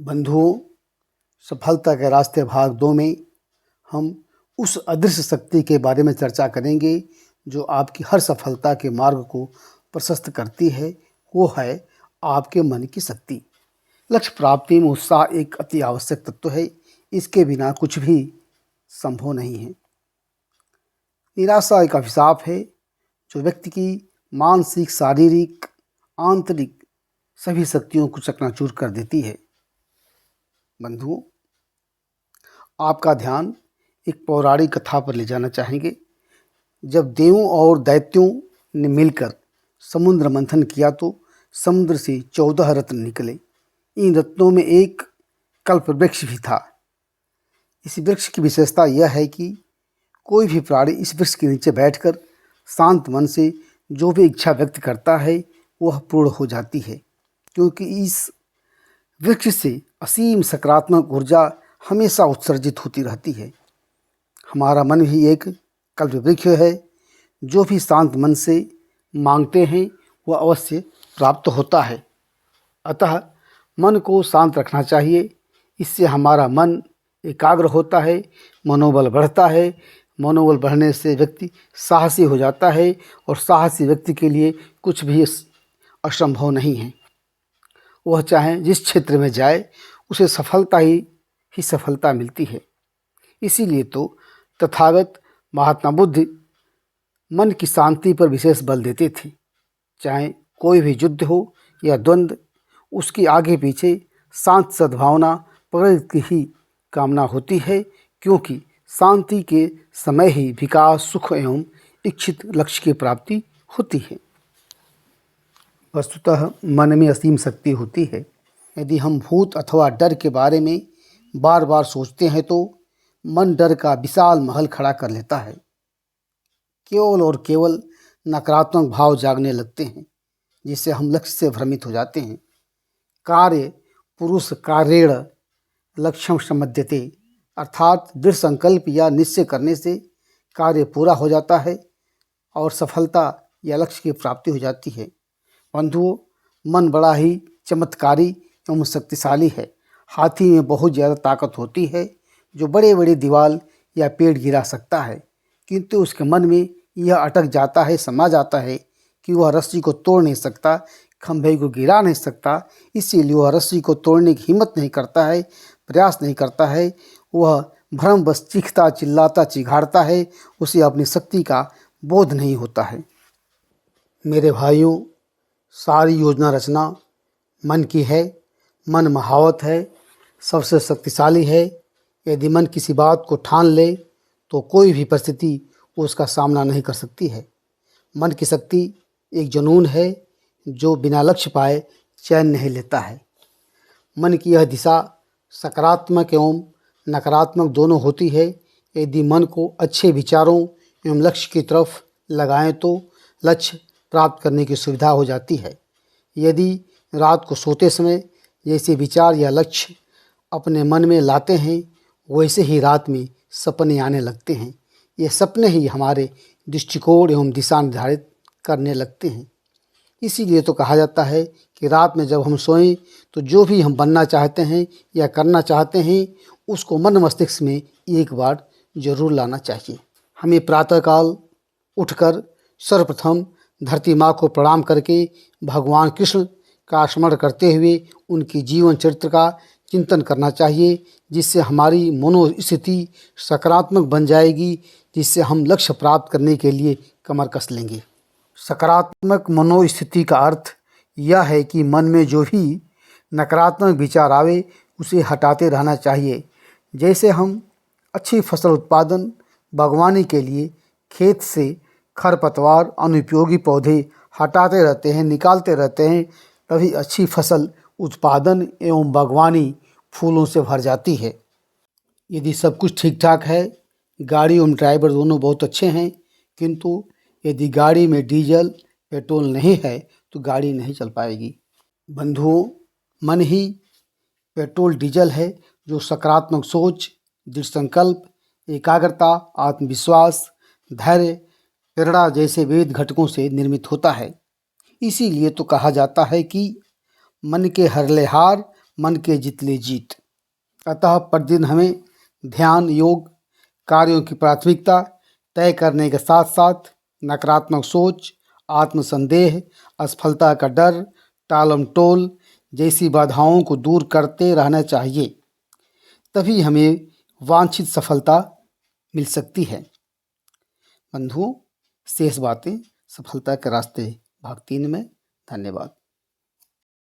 बंधुओं, सफलता के रास्ते भाग 2 में हम उस अदृश्य शक्ति के बारे में चर्चा करेंगे जो आपकी हर सफलता के मार्ग को प्रशस्त करती है। वो है आपके मन की शक्ति। लक्ष्य प्राप्ति में उत्साह एक अति आवश्यक तत्व है। इसके बिना कुछ भी संभव नहीं है। निराशा एक अभिशाप है जो व्यक्ति की मानसिक, शारीरिक, आंतरिक सभी शक्तियों को चकनाचूर कर देती है। बंधुओं, आपका ध्यान एक पौराणिक कथा पर ले जाना चाहेंगे। जब देवों और दैत्यों ने मिलकर समुद्र मंथन किया तो समुद्र से 14 रत्न निकले। इन रत्नों में एक कल्प वृक्ष भी था। इस वृक्ष की विशेषता यह है कि कोई भी प्राणी इस वृक्ष के नीचे बैठकर शांत मन से जो भी इच्छा व्यक्त करता है वह पूर्ण हो जाती है, क्योंकि इस वृक्ष से असीम सकारात्मक ऊर्जा हमेशा उत्सर्जित होती रहती है। हमारा मन भी एक कल्प वृक्ष है। जो भी शांत मन से मांगते हैं वह अवश्य प्राप्त होता है। अतः मन को शांत रखना चाहिए। इससे हमारा मन एकाग्र होता है, मनोबल बढ़ता है। मनोबल बढ़ने से व्यक्ति साहसी हो जाता है और साहसी व्यक्ति के लिए कुछ भी असंभव नहीं है। वह चाहे जिस क्षेत्र में जाए उसे सफलता ही सफलता मिलती है। इसीलिए तो तथागत महात्मा बुद्ध मन की शांति पर विशेष बल देते थे। चाहे कोई भी युद्ध हो या द्वंद्व, उसके आगे पीछे शांत सद्भावना प्रगति की ही कामना होती है, क्योंकि शांति के समय ही विकास, सुख एवं इच्छित लक्ष्य की प्राप्ति होती है। वस्तुतः मन में असीम शक्ति होती है। यदि हम भूत अथवा डर के बारे में बार बार सोचते हैं तो मन डर का विशाल महल खड़ा कर लेता है। केवल और केवल नकारात्मक भाव जागने लगते हैं, जिससे हम लक्ष्य से भ्रमित हो जाते हैं। कार्य पुरुष कार्येण लक्ष्यम सम्पद्यते, अर्थात दृढ़ संकल्प या निश्चय करने से कार्य पूरा हो जाता है और सफलता या लक्ष्य की प्राप्ति हो जाती है। बंधुओं, मन बड़ा ही चमत्कारी एवं शक्तिशाली है। हाथी में बहुत ज़्यादा ताकत होती है जो बड़े बड़े दीवार या पेड़ गिरा सकता है, किंतु उसके मन में यह अटक जाता है, समा जाता है कि वह रस्सी को तोड़ नहीं सकता, खंभे को गिरा नहीं सकता। इसीलिए वह रस्सी को तोड़ने की हिम्मत नहीं करता है, प्रयास नहीं करता है। वह भ्रम बस चीखता, चिल्लाता, चिघाड़ता है। उसे अपनी शक्ति का बोध नहीं होता है। मेरे भाइयों, सारी योजना रचना मन की है। मन महावत है, सबसे शक्तिशाली है। यदि मन किसी बात को ठान ले तो कोई भी परिस्थिति उसका सामना नहीं कर सकती है। मन की शक्ति एक जुनून है जो बिना लक्ष्य पाए चैन नहीं लेता है। मन की यह दिशा सकारात्मक एवं नकारात्मक दोनों होती है। यदि मन को अच्छे विचारों एवं लक्ष्य की तरफ लगाएं तो लक्ष्य प्राप्त करने की सुविधा हो जाती है। यदि रात को सोते समय जैसे विचार या लक्ष्य अपने मन में लाते हैं, वैसे ही रात में सपने आने लगते हैं। ये सपने ही हमारे दृष्टिकोण एवं दिशा निर्धारित करने लगते हैं। इसीलिए तो कहा जाता है कि रात में जब हम सोएं तो जो भी हम बनना चाहते हैं या करना चाहते हैं उसको मन मस्तिष्क में एक बार जरूर लाना चाहिए। हमें प्रातःकाल उठकर सर्वप्रथम धरती माँ को प्रणाम करके भगवान कृष्ण का स्मरण करते हुए उनकी जीवन चरित्र का चिंतन करना चाहिए, जिससे हमारी मनोस्थिति सकारात्मक बन जाएगी, जिससे हम लक्ष्य प्राप्त करने के लिए कमर कस लेंगे। सकारात्मक मनोस्थिति का अर्थ यह है कि मन में जो भी नकारात्मक विचार आवे उसे हटाते रहना चाहिए। जैसे हम अच्छी फसल उत्पादन बागवानी के लिए खेत से खरपतवार, अनुपयोगी पौधे हटाते रहते हैं, निकालते रहते हैं, तभी अच्छी फसल उत्पादन एवं बागवानी फूलों से भर जाती है। यदि सब कुछ ठीक ठाक है, गाड़ी एवं ड्राइवर दोनों बहुत अच्छे हैं, किंतु यदि गाड़ी में डीजल पेट्रोल नहीं है तो गाड़ी नहीं चल पाएगी। बंधुओं, मन ही पेट्रोल डीजल है जो सकारात्मक सोच, दृढ़ संकल्प, एकाग्रता, आत्मविश्वास, धैर्य, प्रेरणा जैसे विविध घटकों से निर्मित होता है। इसीलिए तो कहा जाता है कि मन के हरलेहार मन के जितले जीत। अतः प्रतिदिन हमें ध्यान, योग, कार्यों की प्राथमिकता तय करने के साथ साथ नकारात्मक सोच, आत्मसंदेह, असफलता का डर, टालमटोल जैसी बाधाओं को दूर करते रहना चाहिए। तभी हमें वांछित सफलता मिल सकती है। बंधुओं, शेष बातें सफलता के रास्ते भाग 3 में। धन्यवाद।